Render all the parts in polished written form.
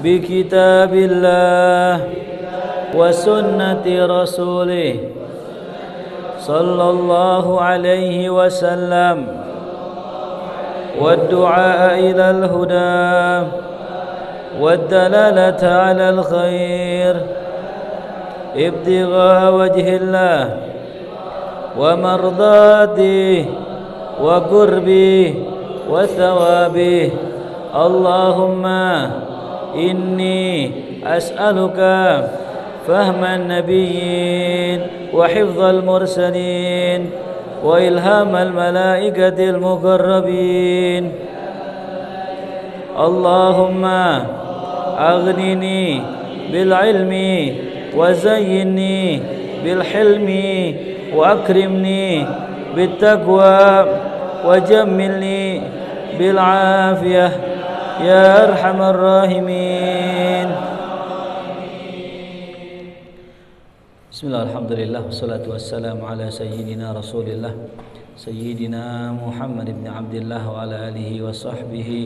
بكتاب الله وسنة رسوله صلى الله عليه وسلم والدعاء إلى الهدى والدلالة على الخير ابتغاء وجه الله ومرضاته وقربه وثوابه. اللهم إني أسألك فهم النبيين وحفظ المرسلين وإلهام الملائكة المقربين. اللهم أغنني بالعلم وزينني بالحلم وأكرمني بالتقوى وجملني بالعافية يا أرحم الراحمين. Bismillah, alhamdulillah, wassalatu wassalamu ala sayyidina rasulillah sayyidina Muhammad ibn Abdillah wa ala alihi wa sahbihi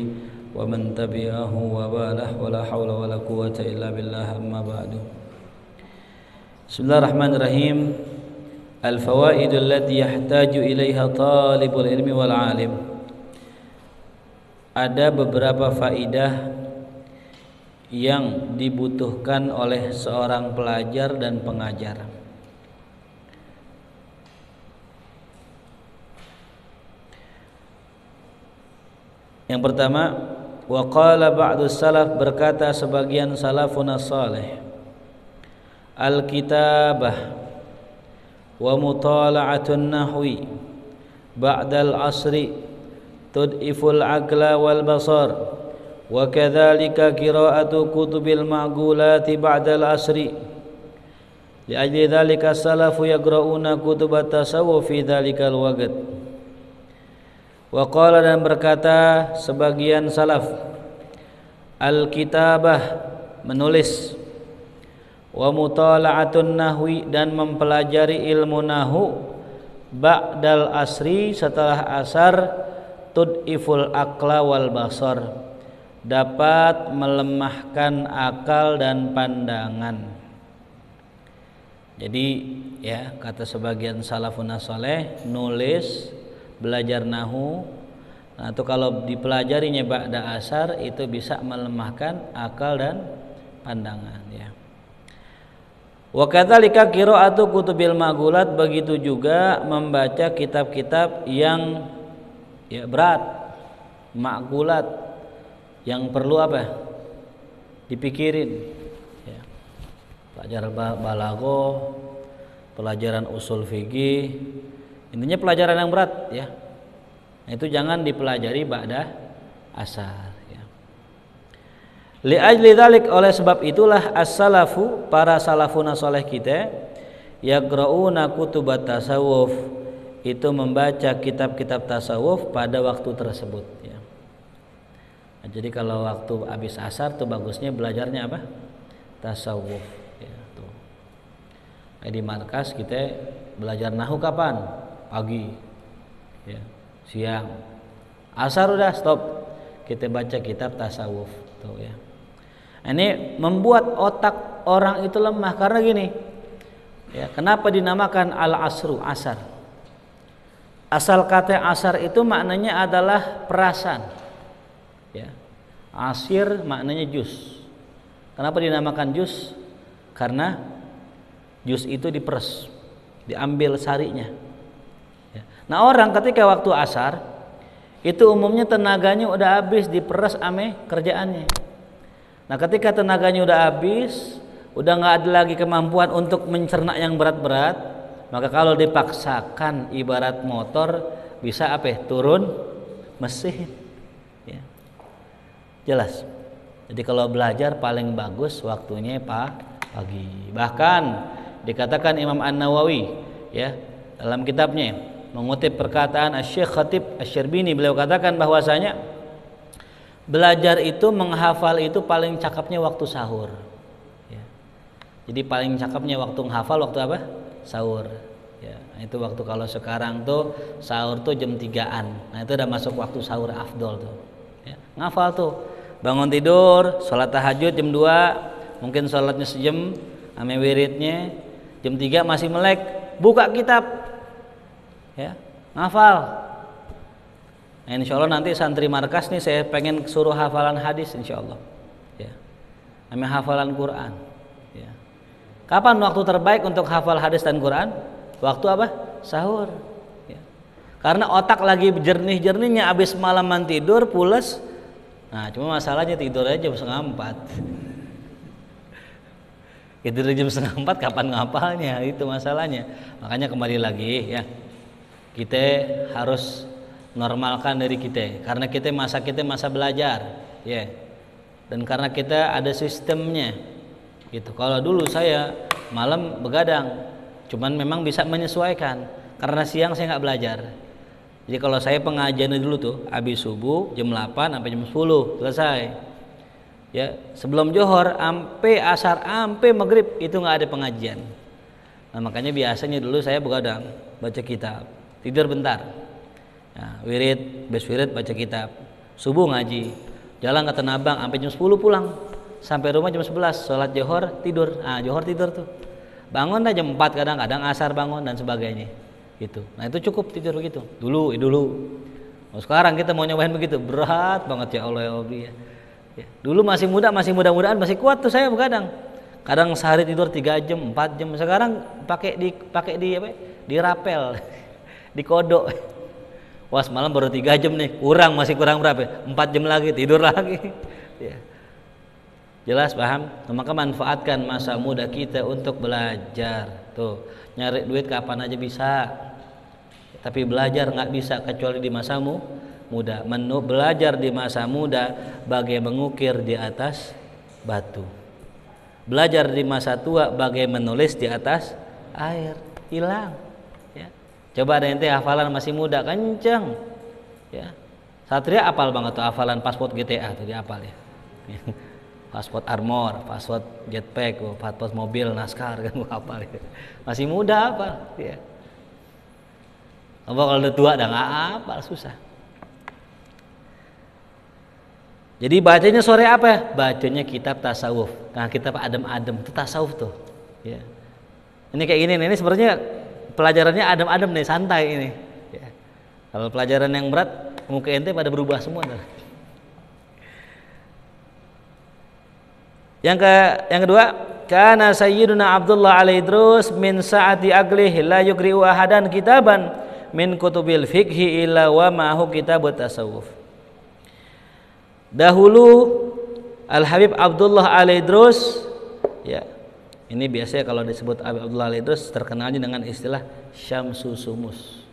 wa man tabi'ahu wa balah wa la hawla wa la quwwata illa billah, amma ba'du. Bismillahirrahmanirrahim. Al-fawaidu allati yahtaju ilaiha talibul ilmi wal alim. Ada beberapa faidah yang dibutuhkan oleh seorang pelajar dan pengajar. Yang pertama, wa qala ba'dus salaf, berkata sebagian salafun salih, al-kitabah wa mutala'atun nahwi ba'dal asri tud'iful aqla wal basar wa kadzalika qira'atu kutubil ma'qulati ba'dal asri li ajli dzalika salafu yaqra'una kutubat tasawuf fi dzalikal waqt. Wa qala, dan berkata sebagian salaf, al-kitabah, menulis, wa mutala'atun nahwi, dan mempelajari ilmu nahu, ba'dal asri, setelah asar, tud'iful aqla wal basar, dapat melemahkan akal dan pandangan. Jadi ya, kata sebagian salafun saleh, nulis, belajar nahu, nah itu kalau dipelajarinya ba'da asar itu bisa melemahkan akal dan pandangan ya. Wa kadzalika qira'atu kutubil ma'qulat, begitu juga membaca kitab-kitab yang ya berat, ma'qulat, yang perlu apa? Dipikirin ya. Pelajaran balaghah, pelajaran usul fikih, intinya pelajaran yang berat ya. Nah, itu jangan dipelajari ba'da asar ya. Li ajli dzalik, oleh sebab itulah as-salafu, para salafun saleh kita, yaqra'una kutubat tasawuf, itu membaca kitab-kitab tasawuf pada waktu tersebut ya. Nah, jadi kalau waktu habis asar tuh bagusnya belajarnya apa? Tasawuf ya, tuh. Nah, di markas kita belajar nahu kapan? Pagi ya, siang, asar udah stop, kita baca kitab tasawuf tuh ya. Ini membuat otak orang itu lemah karena gini ya, kenapa dinamakan al-asru, asar? Asal kata asar itu maknanya adalah perasan ya. Asir maknanya jus. Kenapa dinamakan jus? Karena jus itu diperes, diambil sarinya. Nah, orang ketika waktu asar itu umumnya tenaganya udah habis, diperes ame kerjaannya. Nah, ketika tenaganya udah habis, udah nggak ada lagi kemampuan untuk mencerna yang berat-berat, maka kalau dipaksakan ibarat motor bisa apa? Turun mesin. Ya. Jelas. Jadi kalau belajar paling bagus waktunya pagi. Bahkan dikatakan Imam An-Nawawi ya dalam kitabnya, mengutip perkataan Asy-Syaikh Khatib Asy-Syarbini, beliau katakan bahwasanya belajar itu, menghafal itu paling cakepnya waktu sahur ya. Jadi paling cakepnya waktu menghafal waktu apa? Sahur ya. Nah, itu waktu, kalau sekarang tuh sahur tuh jam 3-an. Nah, itu udah masuk waktu sahur afdol tuh ya. Ngafal tuh bangun tidur, sholat tahajud jam 2, mungkin sholatnya sejam, ame wiridnya, jam 3 masih melek, buka kitab, ya, ngafal. Nah, insya Allah nanti santri markas nih saya pengen suruh hafalan hadis insya Allah, ya, ame hafalan Quran, ya. Kapan waktu terbaik untuk hafal hadis dan Quran? Waktu apa? Sahur, ya. Karena otak lagi jernih-jernihnya, abis malaman tidur pules. Nah, cuma masalahnya tidurnya jam 3:30. Tidur jam 3:30 kapan ngapalnya? Itu masalahnya. Makanya kembali lagi ya, kita harus normalkan diri kita, karena kita masa belajar, ya. Dan karena kita ada sistemnya, gitu. Kalau dulu saya malam begadang, cuman memang bisa menyesuaikan, karena siang saya nggak belajar. Jadi kalau saya pengajian dulu tuh, habis subuh jam 8 sampai jam 10 selesai. Ya, sebelum johor sampai asar sampai maghrib itu nggak ada pengajian. Nah, makanya biasanya dulu saya begadang, baca kitab, tidur bentar. Nah, wirid, bes wirid baca kitab, subuh ngaji, jalan ke Tanah Abang sampai jam 10 pulang, sampai rumah jam 11 sholat johor tidur. Ah, johor tidur tuh, bangun dah jam 4 kadang-kadang asar bangun dan sebagainya gitu. Nah itu cukup tidur begitu dulu. Oh, sekarang kita mau nyobain begitu berat banget ya Allah ya Rabbi ya. Ya, dulu masih muda-mudahan masih kuat tuh saya begadang, kadang sehari tidur 3 jam 4 jam. Sekarang pakai di apa, di rapel di kodok. Wah, semalam baru 3 jam nih, masih kurang berapa? 4 jam lagi tidur lagi. Ya. Jelas paham? Maka manfaatkan masa muda kita untuk belajar. Tuh, nyari duit kapan aja bisa. Tapi belajar nggak bisa kecuali di masa muda. Belajar di masa muda bagai mengukir di atas batu. Belajar di masa tua bagai menulis di atas air. Hilang. Coba ada ente hafalan masih muda kenceng, ya. Satria apal banget tuh hafalan pasport GTA tuh dihafal ya. Pasport armor, pasport jetpack, pasport mobil NASCAR kan gua hafal ya. Masih muda apa? Ya. Apa kalau udah tua udah nggak hafal, susah. Jadi bacanya sore apa ya? Bacanya kitab tasawuf. Nah, kitab adem-adem itu tasawuf tuh. Ya. Ini kayak gini nih, ini sebenarnya pelajarannya adem-adem nih, santai ini. Ya. Kalau pelajaran yang berat, muka ente pada berubah semua. Yang kedua, kana sayyiduna Abdullah al-Idrus min sa'ati aglih la yukri'u ahadan kitaban min kutubil fiqhi illa wa ma'hu kitabut tasawuf. Dahulu Al-Habib Abdullah al-Idrus, ya. Ini biasanya kalau disebut Abdullah al-Idrus terkenalnya dengan istilah Syamsus Sumus.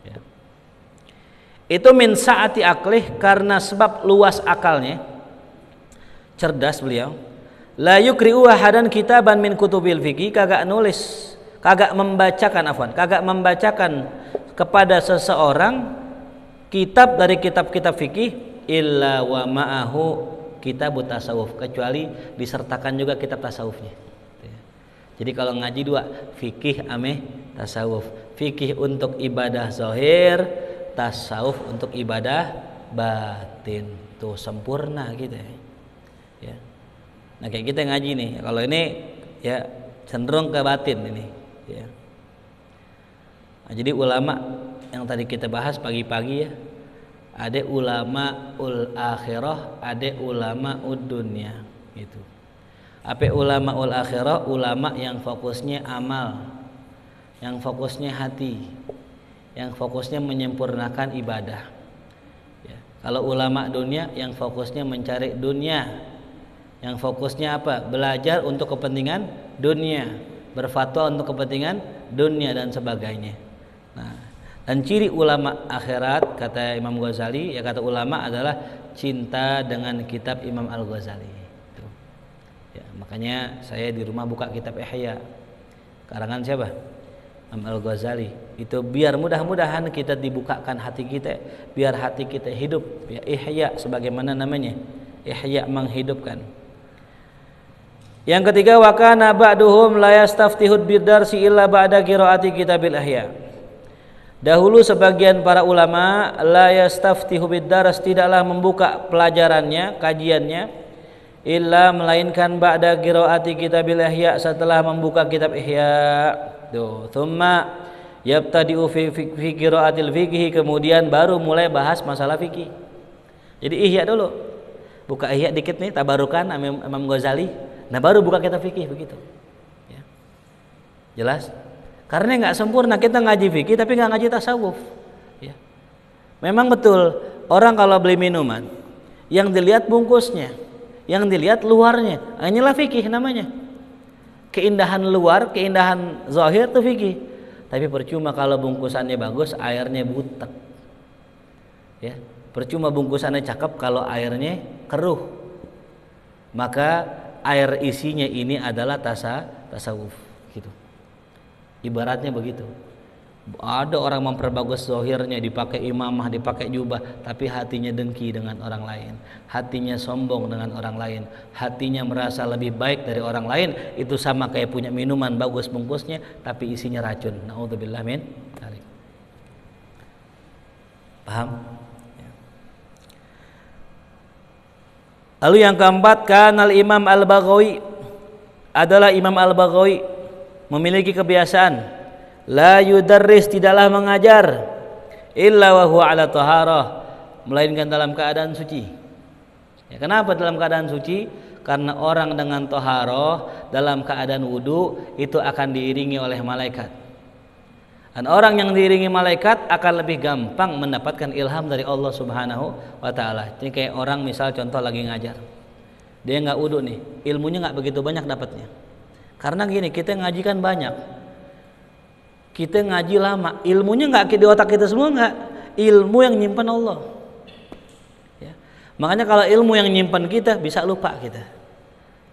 Ya. Itu min sa'ati aklih, karena sebab luas akalnya, cerdas beliau. La yukri'u ahadan kitaban min kutubil fiqhi, kagak membacakan kepada seseorang kitab dari kitab-kitab fikih illa wa ma'ahu kitabut tasawuf, kecuali disertakan juga kitab tasawufnya. Jadi kalau ngaji dua, fikih ame tasawuf. Fikih untuk ibadah zahir, tasawuf untuk ibadah batin. Tuh sempurna gitu ya. Nah kayak kita ngaji nih, kalau ini ya cenderung ke batin ini ya. Nah, jadi ulama yang tadi kita bahas pagi-pagi ya, ada ulama ul akhirah, ada ulama ud dunya gitu. Apa ulama ul akhirah? Ulama yang fokusnya amal, yang fokusnya hati, yang fokusnya menyempurnakan ibadah ya. Kalau ulama dunia yang fokusnya mencari dunia, yang fokusnya apa? Belajar untuk kepentingan dunia, berfatwa untuk kepentingan dunia dan sebagainya. Nah, dan ciri ulama akhirat kata Imam Ghazali, ya kata ulama adalah cinta dengan kitab Imam Al-Ghazali. Ya, makanya saya di rumah buka kitab Ihya karangan siapa? Imam Al-Ghazali. Itu biar mudah-mudahan kita dibukakan hati kita, biar hati kita hidup ya. Ihya sebagaimana namanya, Ihya menghidupkan. Yang ketiga, wa kana ba'duhum la yastaftihud bidarsi illa ba'da qiraati kitabil Ihya. Dahulu sebagian para ulama la yastaftihu bid-daras, tidaklah membuka pelajarannya, kajiannya, illa melainkan ba'da qiraati kitabil ihya, setelah membuka kitab ihya. Tuh, thumma yabtadi'u fi qiraatil fiqhi, kemudian baru mulai bahas masalah fikih. Jadi ihya dulu. Buka ihya dikit nih, tabarukan Imam Ghazali. Nah, baru buka kitab fikih begitu. Ya. Jelas? Karena nggak sempurna kita ngaji fikih tapi nggak ngaji tasawuf. Ya. Memang betul orang kalau beli minuman, yang dilihat bungkusnya, yang dilihat luarnya, inilah fikih namanya. Keindahan luar, keindahan zahir itu fikih. Tapi percuma kalau bungkusannya bagus, airnya butek. Ya, percuma bungkusannya cakep kalau airnya keruh. Maka air isinya ini adalah tasawuf, gitu. Ibaratnya begitu. Ada orang memperbagus zahirnya, dipakai imamah, dipakai jubah, tapi hatinya dengki dengan orang lain, hatinya sombong dengan orang lain, hatinya merasa lebih baik dari orang lain. Itu sama kayak punya minuman bagus bungkusnya tapi isinya racun. Naudzubillah min dzalik. Paham? Lalu yang keempat, kanal Imam Al-Baghawi, adalah Imam Al-Baghawi memiliki kebiasaan la yudarris, tidaklah mengajar, illa wa huwa ala taharah, melainkan dalam keadaan suci. Ya, kenapa dalam keadaan suci? Karena orang dengan taharah dalam keadaan wudu itu akan diiringi oleh malaikat. Dan orang yang diiringi malaikat akan lebih gampang mendapatkan ilham dari Allah Subhanahu wa taala. Jadi kayak orang misal contoh lagi ngajar. Dia nggak wudu nih, ilmunya nggak begitu banyak dapatnya. Karena gini, kita ngaji kan banyak. Kita ngaji lama, ilmunya nggak di otak kita semua, nggak. Ilmu yang nyimpan Allah. Ya. Makanya kalau ilmu yang nyimpan kita bisa lupa kita.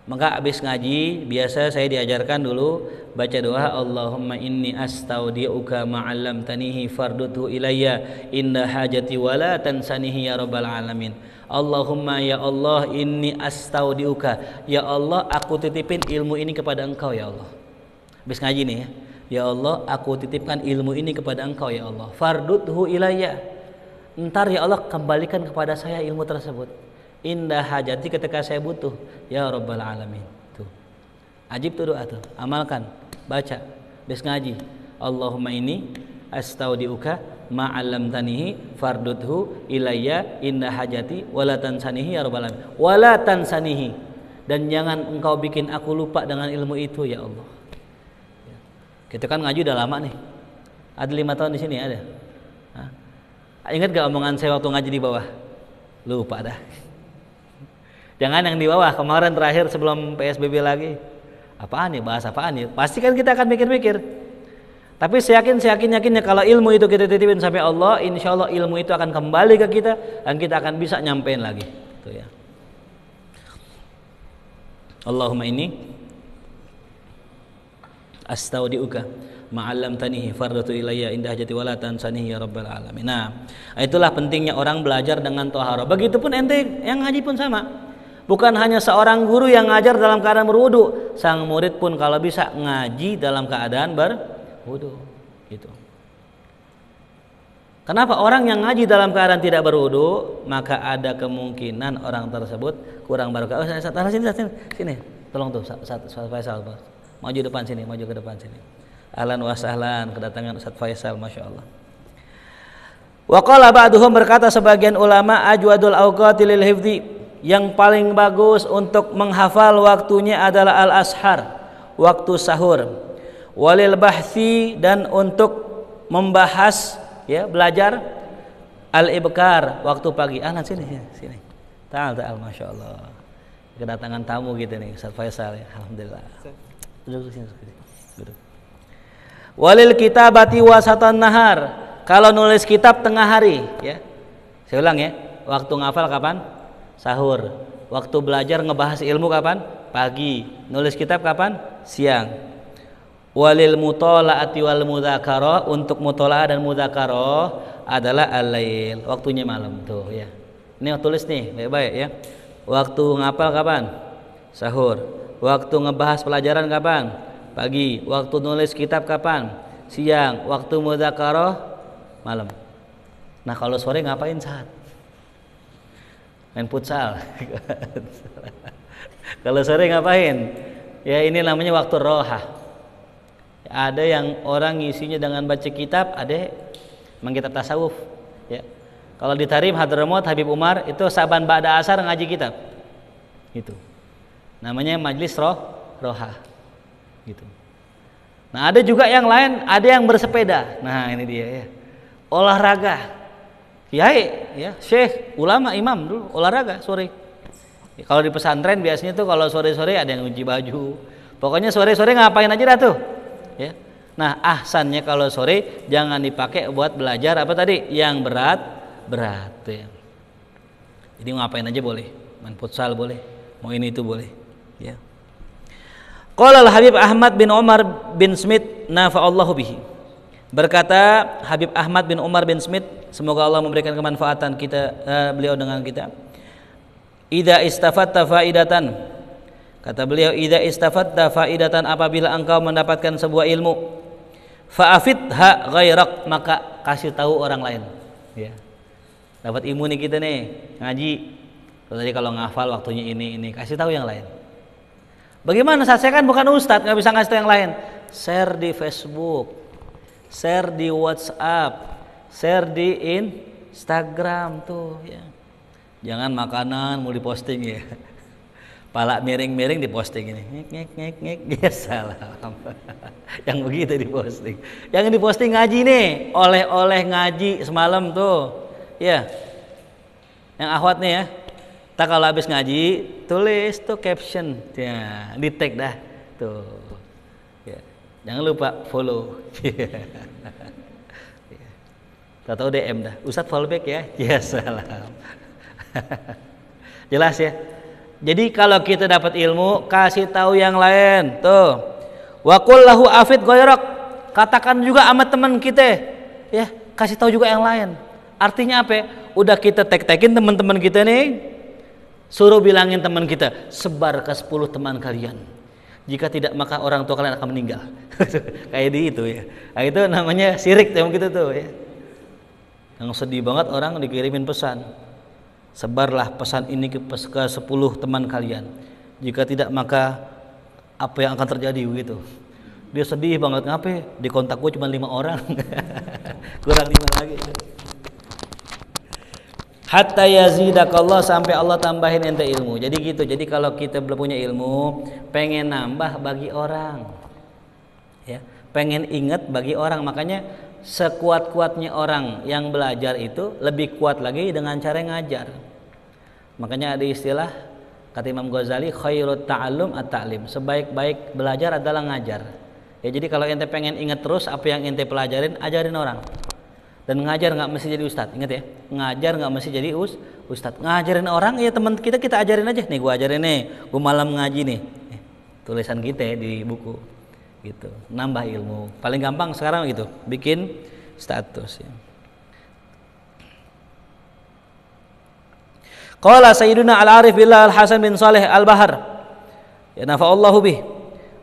Maka habis ngaji biasa saya diajarkan dulu baca doa, Allahumma inni astaudiuka ma'allamtanihi farduthu ilayya inda hajati wala tansanihi ya rabbal alamin. Allahumma ya Allah inni astaudiuka, ya Allah aku titipin ilmu ini kepada engkau ya Allah. Habis ngaji nih ya. Ya Allah aku titipkan ilmu ini kepada engkau ya Allah. Farduthu ilayya. Entar ya Allah kembalikan kepada saya ilmu tersebut. Indah hajati, ketika saya butuh ya rabbal alamin. Tuh. Ajib tuh doa tuh, amalkan, baca, habis ngaji. Allahumma ini astaudiuka ma'allamtanihi farduthu ilayya indah hajati wala tansanihi ya rabbal alamin. Wala tansanihi, dan jangan engkau bikin aku lupa dengan ilmu itu ya Allah. Kita kan ngaji udah lama nih. Ada 5 tahun di sini ada. Hah? Ingat gak omongan saya waktu ngaji di bawah? Lupa dah. Jangan yang di bawah, kemarin terakhir sebelum PSBB lagi. Apaan nih, bahas apaan nih? Pasti kan kita akan mikir-mikir. Tapi saya yakinnya kalau ilmu itu kita titipin sampai Allah, insya Allah ilmu itu akan kembali ke kita dan kita akan bisa nyampein lagi. Itu ya. Allahumma ini astaudiuka ma'allamtanihi fardatu ilayya indah hajati wala tansanihi ya rabbal alamin. Nah, itulah pentingnya orang belajar dengan thaharah. Begitupun ente yang ngaji pun sama. Bukan hanya seorang guru yang ngajar dalam keadaan berwudu, sang murid pun kalau bisa ngaji dalam keadaan berwudu. Gitu. Kenapa orang yang ngaji dalam keadaan tidak berwudu? Maka ada kemungkinan orang tersebut kurang barokah. Oh, sini. Tolong tuh Ustaz Faisal. Maju depan sini, maju ke depan sini. Ahlan wa sahlan, kedatangan Ustaz Faisal, Masya Allah. Wa qala ba'duhum, berkata sebagian ulama, ajwadul awqati lil hifdzi, yang paling bagus untuk menghafal waktunya adalah al-ashar, waktu sahur. Walil bahthi, dan untuk membahas, ya, belajar al-ibkar, waktu pagi. Ahlan sini. Ta'al, Masya Allah. Kedatangan tamu gitu nih, Ustaz Faisal ya. Alhamdulillah. Duduk sini. Walil kitabati wasatan nahar, kalau nulis kitab tengah hari, ya. Saya ulang ya, waktu ngafal kapan? Sahur. Waktu belajar ngebahas ilmu kapan? Pagi. Nulis kitab kapan? Siang. Walil mutola'ati wal mudzakarah, untuk mutola'ah dan mudzakarah adalah al-lail, waktunya malam tuh ya. Ini tulis nih baik-baik ya. Waktu ngapal kapan? Sahur. Waktu ngebahas pelajaran kapan? Pagi. Waktu nulis kitab kapan? Siang. Waktu mudzakarah malam. Nah kalau sore ngapain saat? Main futsal. Kalau sore ngapain? Ya ini namanya waktu roha. Ada yang orang ngisinya dengan baca kitab, ada memang kitab tasawuf. Ya. Kalau di Tarim Hadramaut Habib Umar itu saban ba'da asar ngaji kitab. Itu. Namanya majlis roha. Gitu. Nah ada juga yang lain, ada yang bersepeda. Nah ini dia ya. Olahraga. Kiai, ya, syekh, ulama, imam dulu olahraga sore. Ya, kalau di pesantren biasanya tuh kalau sore-sore ada yang nyuci baju. Pokoknya sore-sore ngapain aja dah tuh. Ya. Nah, ahsannya kalau sore jangan dipakai buat belajar apa tadi? Yang berat ya. Jadi ngapain aja boleh. Main futsal boleh, mau ini itu boleh, ya. Qala Habib Ahmad bin Umar bin Smith nafa'allahu bihi. Berkata Habib Ahmad bin Umar bin Smith, semoga Allah memberikan kemanfaatan beliau dengan kita. Idza istafatta faidatan. Kata beliau, idza istafatta faidatan, apabila engkau mendapatkan sebuah ilmu, fa'afidha ghairak, maka kasih tahu orang lain. Ya. Dapat ilmu nih kita nih, ngaji. Tadi kalau ngafal waktunya ini, kasih tahu yang lain. Bagaimana? Saya kan bukan ustadz, nggak bisa ngasih tahu yang lain. Share di Facebook, share di WhatsApp, share di Instagram tuh ya. Jangan makanan mau diposting ya. Pala miring-miring diposting ini. Ngek ya salam. Yang begitu diposting. Yang diposting ngaji nih, oleh-oleh ngaji semalam tuh. Ya. Yang akhwat nih ya. Tak kalau habis ngaji tulis tuh caption ya, di tag dah tuh. Ya. Jangan lupa follow. Tahu DM dah. Ustadz follow back ya. Ya salam. Jelas ya. Jadi kalau kita dapat ilmu, kasih tahu yang lain. Tuh. Wa qul lahu afid ghairak. Katakan juga sama teman kita. Ya, kasih tahu juga yang lain. Artinya apa? Udah kita tag-tagin teman-teman kita nih. Suruh bilangin teman kita, sebar ke 10 teman kalian. Jika tidak maka orang tua kalian akan meninggal. Kayak di itu ya. Nah, itu namanya syirik yang gitu tuh ya. Yang sedih banget orang dikirimin pesan. Sebarlah pesan ini ke 10 teman kalian. Jika tidak maka apa yang akan terjadi begitu. Dia sedih banget, ngapain? Di kontak gue cuma 5 orang. Kurang 5 lagi. Hatta yazidakallah, sampai Allah tambahin ente ilmu. Jadi gitu. Jadi kalau kita belum punya ilmu, pengen nambah bagi orang. Ya, pengen ingat bagi orang. Makanya sekuat-kuatnya orang yang belajar itu lebih kuat lagi dengan cara ngajar. Makanya ada istilah kata Imam Ghazali, khairut ta'allum at-ta'lim. Sebaik-baik belajar adalah ngajar. Ya, jadi kalau ente pengen ingat terus apa yang ente pelajarin, ajarin orang. Dan ngajar nggak mesti jadi ustadz, ingat ya. Ngajar nggak mesti jadi ustadz. Ngajarin orang ya teman kita ajarin aja. Nih gua ajarin nih, gua malam ngaji nih. Tulisan kita di buku. Gitu. Nambah ilmu. Paling gampang sekarang gitu, bikin status ya. Qala Sayyiduna Al-Arif Billah Al-Hasan bin Saleh Al-Bahar. Ya nafa'allahu bih.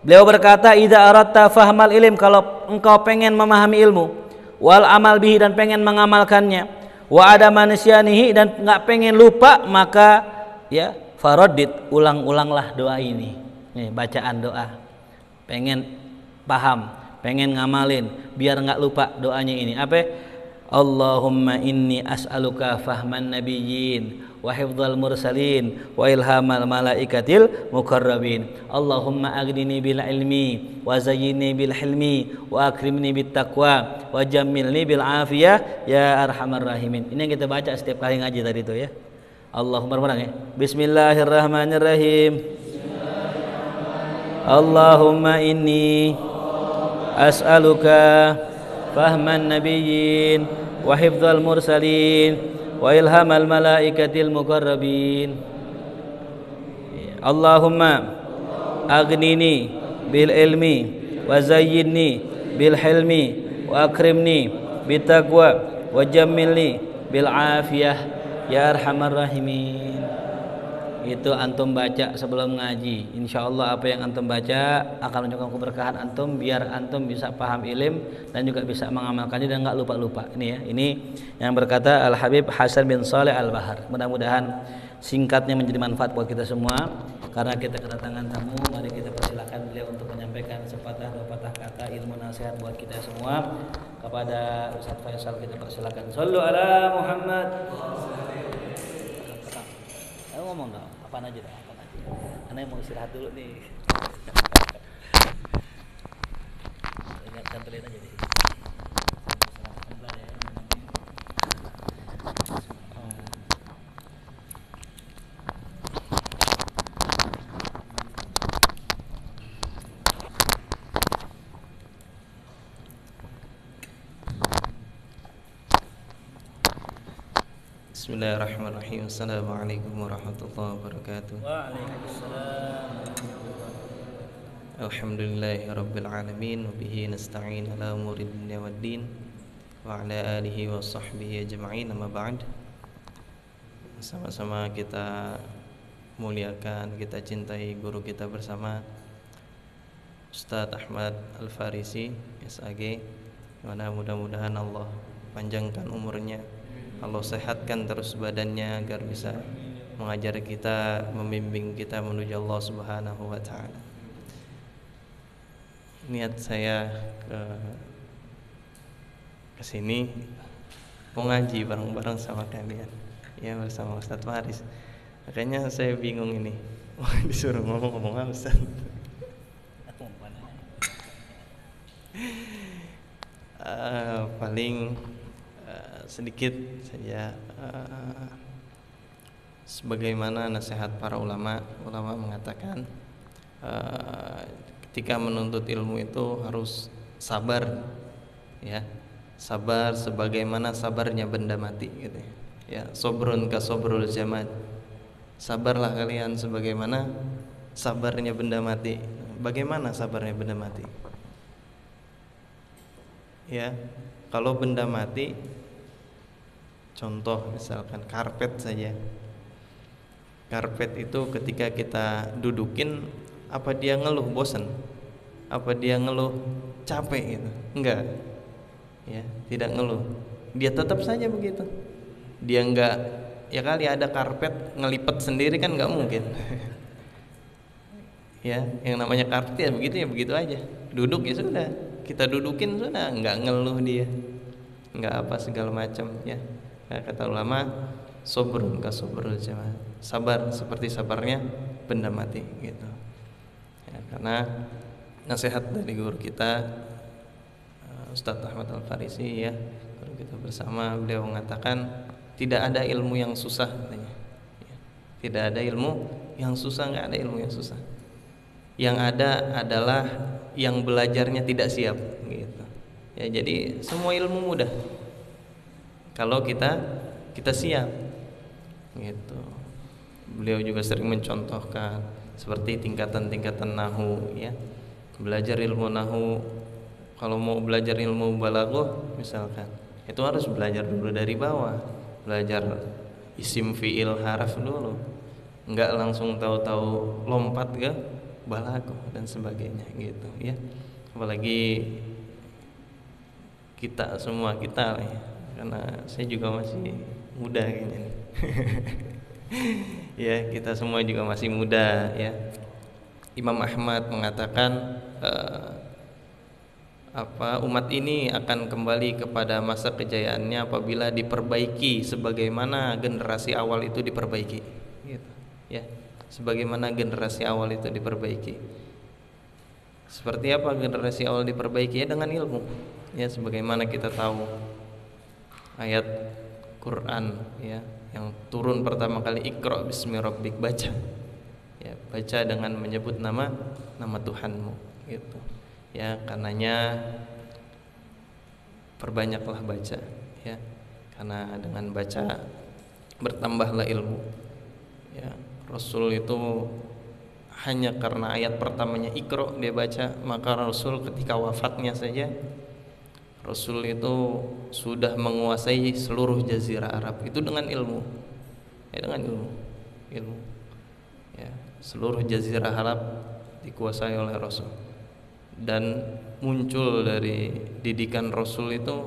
Beliau berkata, "Idza aratta fahmal ilm," kalau engkau pengen memahami ilmu, wal amal bihi, dan pengen mengamalkannya, wa ada manusianihi, dan enggak pengen lupa, maka ya faraddid, ulang-ulanglah doa ini. Nih, bacaan doa. Pengen paham, pengen ngamalin biar enggak lupa doanya ini. Apa? Allahumma inni as'aluka fahman nabiyyin wa hifdzal mursalin wa ilhamal malaikatil muqarrabin. Allahumma aghnini bil ilmi wa zayyinni bil hilmi wa akrimni bit taqwa wa jammilni bil afiyah ya arhamar rahimin. Ini yang kita baca setiap kali ngaji tadi itu ya. Allahumma bareng ya. Bismillahirrahmanirrahim. Allahumma inni as'aluka fahman nabiyyin wa hifdzal mursalin wa ilhamal malaikatil muqarrabin. Allahumma aghnini bil ilmi wa zayyinni bil hilmi wa akrimni bit taqwa wa jammilni bil afiyah ya arhamar rahimin. itu antum baca sebelum ngaji. Insya Allah apa yang antum baca akan menunjukkan keberkahan antum, biar antum bisa paham ilim dan juga bisa mengamalkannya dan nggak lupa-lupa. Ini ya, ini yang berkata Al Habib Hasan bin Saleh Al Bahar. Mudah-mudahan singkatnya menjadi manfaat buat kita semua. Karena kita kedatangan tamu, mari kita persilakan beliau untuk menyampaikan sepatah dua patah kata ilmu nasihat buat kita semua. Kepada Ustaz Faisal kita persilakan. Sallu ala Muhammad. Ayo ngomong dong, apaan aja dah, apaan aja. Ana mau istirahat dulu nih. Ingat kantorin aja di sini. Bismillahirrahmanirrahim. Assalamualaikum warahmatullahi wabarakatuh. Waalaikumsalam. Alhamdulillahi rabbil alamin wa bihi nasta'in ala umuri dunya waddin wa ala alihi wa sahbihi ajma'in, amma ba'd. Sama-sama kita muliakan, kita cintai guru kita bersama Ustadz Ahmad Al-Farisi SAG. Mudah-mudahan Allah panjangkan umurnya, Allah sehatkan terus badannya agar bisa mengajar kita, membimbing kita menuju Allah Subhanahu wa taala. Niat saya ke sini mau ngaji bareng-bareng sama kalian. Ya, bersama Ustadz Faris. Makanya saya bingung ini. Disuruh ngomong apa Ustaz? Paling sedikit saja, sebagaimana nasihat para ulama mengatakan ketika menuntut ilmu itu harus sabar, ya, sabar sebagaimana sabarnya benda mati, gitu ya. Sobrun ka sobrul jamad, sabarlah kalian sebagaimana sabarnya benda mati. Bagaimana sabarnya benda mati? Ya, kalau benda mati, contoh misalkan karpet saja. Karpet itu ketika kita dudukin, apa dia ngeluh bosan? Apa dia ngeluh capek gitu? Enggak. Ya, tidak ngeluh. Dia tetap saja begitu. Dia enggak, ya kali ada karpet ngelipet sendiri kan enggak mungkin. Ya, yang namanya karpet ya begitu aja. Duduk ya sudah, kita dudukin sudah, enggak ngeluh dia. Enggak apa segala macam, ya. Kata ulama, sobrun ka sobrul jamad, sabar seperti sabarnya benda mati, gitu ya. Karena nasihat dari guru kita Ustadz Ahmad Al-Farisi, ya, guru kita bersama, beliau mengatakan tidak ada ilmu yang susah, katanya, ya. Tidak ada ilmu yang susah, nggak ada ilmu yang susah. Yang ada adalah yang belajarnya tidak siap, gitu ya. Jadi semua ilmu mudah kalau kita siap, gitu. Beliau juga sering mencontohkan seperti tingkatan-tingkatan nahu, ya. Belajar ilmu nahu, kalau mau belajar ilmu balaghah misalkan, itu harus belajar dulu dari bawah, belajar isim fiil haraf dulu, enggak langsung tahu-tahu lompat ke balaghah dan sebagainya, gitu ya. Apalagi kita semua kita, ya. Karena saya juga masih muda kayaknya nih. Ya, kita semua juga masih muda, ya. Imam Ahmad mengatakan umat ini akan kembali kepada masa kejayaannya apabila diperbaiki sebagaimana generasi awal itu diperbaiki, gitu ya. Sebagaimana generasi awal itu diperbaiki. Seperti apa generasi awal diperbaiki? Ya, dengan ilmu, ya. Sebagaimana kita tahu ayat Quran, ya, yang turun pertama kali, Iqra bismi rabbik, baca, ya, baca dengan menyebut nama Tuhanmu, gitu ya. Karenanya perbanyaklah baca, ya, karena dengan baca bertambahlah ilmu, ya. Rasul itu hanya karena ayat pertamanya Iqra dia baca, maka Rasul ketika wafatnya saja Rasul itu sudah menguasai seluruh jazirah Arab itu dengan ilmu, ya, dengan ilmu. Ya, seluruh jazirah Arab dikuasai oleh Rasul, dan muncul dari didikan Rasul itu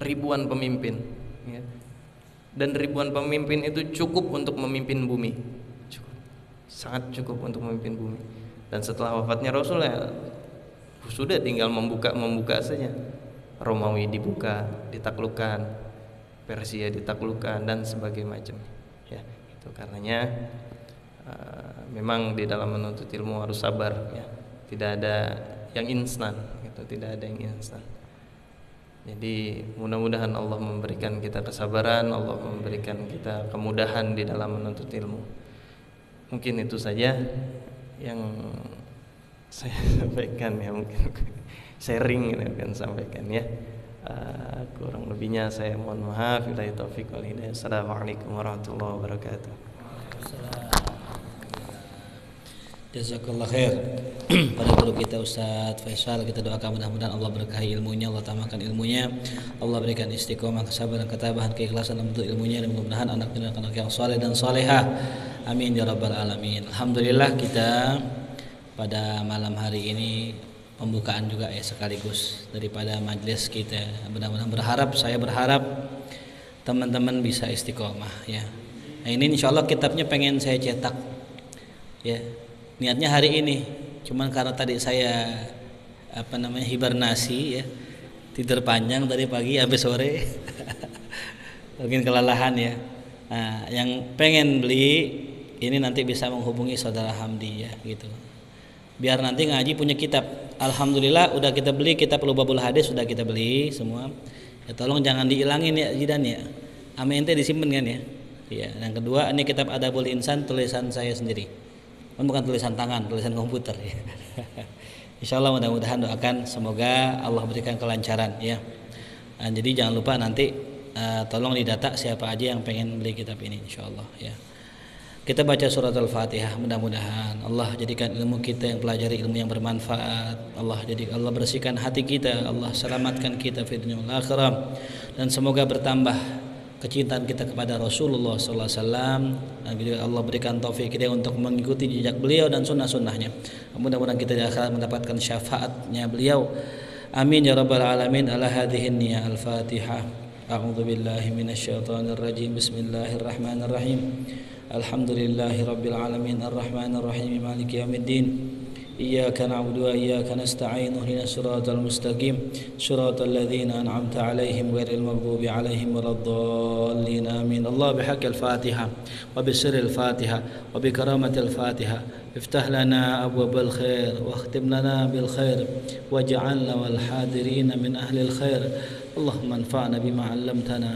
ribuan pemimpin, ya. Dan ribuan pemimpin itu cukup untuk memimpin bumi, cukup, sangat cukup untuk memimpin bumi. Dan setelah wafatnya Rasul, ya sudah tinggal membuka saja. Romawi dibuka, ditaklukkan, Persia ditaklukkan, dan sebagainya macam. Ya, itu karenanya memang di dalam menuntut ilmu harus sabar, ya. Tidak ada yang instan, gitu. Tidak ada yang instan. Jadi mudah-mudahan Allah memberikan kita kesabaran, Allah memberikan kita kemudahan di dalam menuntut ilmu. Mungkin itu saja yang saya sampaikan, ya, mungkin sharing yang akan sampaikan, ya. Kurang lebihnya saya mohon maaf. Billahi taufiq wal hidayah. Assalamualaikum warahmatullahi wabarakatuh. Jazakallah khair pada guru kita Ustadz Faisal. Kita doakan mudah-mudahan Allah berkahi ilmunya, Allah tambahkan ilmunya, Allah berikan istiqomah, kesabaran, ketabahan, keikhlasan dalam bentuk ilmunya, dan mudah-mudahan anak yang saleh dan salehah. Amin ya rabbal alamin. Alhamdulillah, kita pada malam hari ini pembukaan juga, ya, sekaligus daripada majelis kita. Mudah-mudahan saya berharap teman-teman bisa istiqomah, ya. Nah, ini insyaallah kitabnya pengen saya cetak, ya. Niatnya hari ini, cuman karena tadi saya hibernasi, ya, tidur panjang dari pagi sampai sore, mungkin kelelahan, ya. Nah, yang pengen beli ini nanti bisa menghubungi saudara Hamdi, ya, gitu. Biar nanti ngaji punya kitab. Alhamdulillah udah kita beli kitab Lubabul Hadis, sudah kita beli semua. Ya, tolong jangan dihilangin, ya, Jidan, ya. Ame ente disimpen kan, ya. Ya. Yang kedua, ini kitab Adabul Insan tulisan saya sendiri. Bukan tulisan tangan, tulisan komputer, ya. Insyaallah mudah-mudahan doakan semoga Allah berikan kelancaran, ya. Nah, jadi jangan lupa nanti tolong didata siapa aja yang pengen beli kitab ini, insyaallah, ya. Kita baca surat Al-Fatihah, mudah-mudahan Allah jadikan ilmu kita yang pelajari ilmu yang bermanfaat. Allah bersihkan hati kita, Allah selamatkan kita fi dunya wal akhirah, dan semoga bertambah kecintaan kita kepada Rasulullah SAW. Dan Allah berikan taufik kita untuk mengikuti jejak beliau dan sunnah-sunnahnya. Mudah-mudahan kita akan mendapatkan syafaatnya beliau. Amin ya rabbal alamin. Ala hadhihi niyya al-Fatihah. A'udzu billahi minasyaitonir rajim. Bismillahirrahmanirrahim. Alhamdulillahi rabbil alamin arrahmanir rahim maliki yaumiddin. إياك نعبد وإياك نستعين اهدنا الصراط المستقيم صراط الذين أنعمت عليهم غير المغضوب عليهم ولا الضالين آمين. الله بحق الفاتحة وبسر الفاتحة وبكرامة الفاتحة افتح لنا أبواب الخير واختم لنا بالخير واجعلنا والحاضرين من أهل الخير. اللهم انفعنا بما علمتنا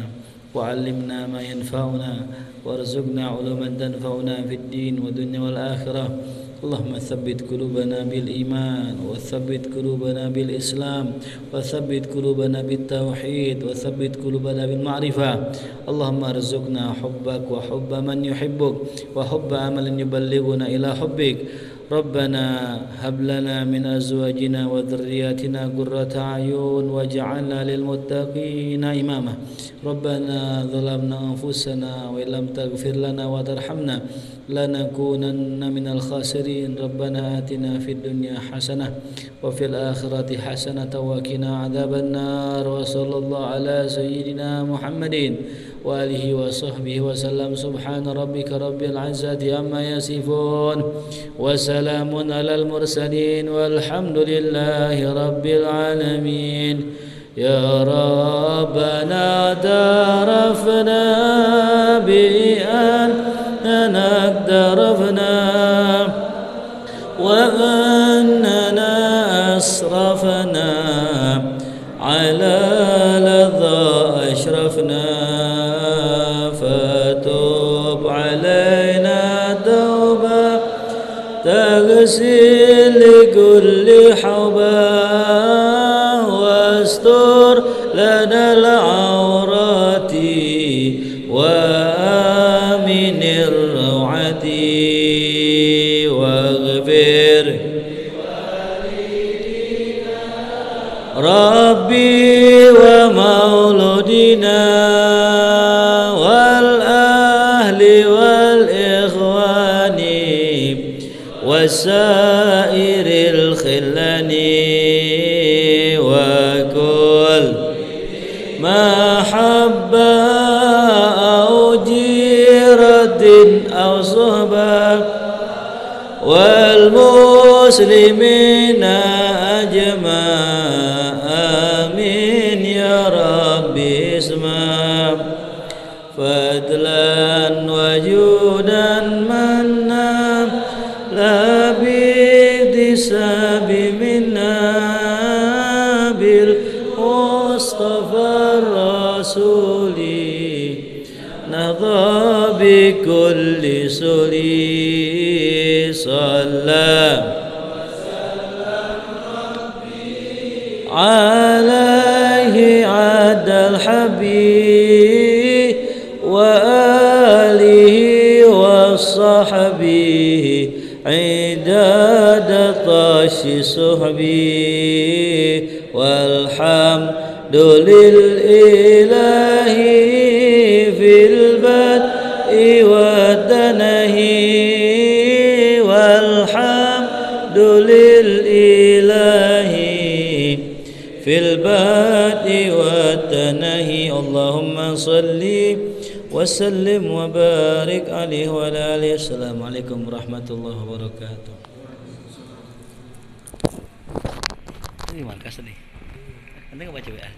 وعلمنا ما ينفعنا وارزقنا علوما تنفعنا في الدين والدنيا والآخرة. اللهم ثبت قلوبنا بالإيمان وثبت قلوبنا بالإسلام وثبت قلوبنا بالتوحيد وثبت قلوبنا بالمعرفة. اللهم ارزقنا حبك وحب من يحبك وحب عمل يبلغنا إلى حبك. ربنا هب لنا من أزواجنا وذرياتنا قرة أعين واجعلنا للمتقين إماما. ربنا ظلمنا أنفسنا وإن لم تغفر لنا وترحمنا لنكونن من الخاسرين. ربنا آتنا في الدنيا حسنة وفي الآخرة حسنة وقنا عذاب النار. وصلى الله على سيدنا محمد وآله وصحبه وسلم. سبحان ربك رب العزة عما يصفون وسلام على المرسلين والحمد لله رب العالمين. يا ربنا اعترفنا بأننا اقترفنا وأننا أسرفنا على لظى أشرفنا فتوب علينا توبة تغسل لكل حوبة واستر لنا العورات وآمن الروعة واغفر ربي ومولودنا والأهل والإخوان وسائر الخلان وكل محبة أو جيرة أو صحبة والمسلمين أجمع آمين يا ربي اسمع فضلا وجودا منا لا باكتساب منا بالمصطفى الرسول نهضى بكل سلي صلى عليه عد الحبيب وآله وصحبه عداد طاش صحبه والحمد لله في البدء والتنهي والحمد لله في البدء والتنهي اللهم صل وسلم وبارك عليه وعلى آله. Assalamualaikum warahmatullahi wabarakatuh. Ini markas nih. Nanti nggak baca WA.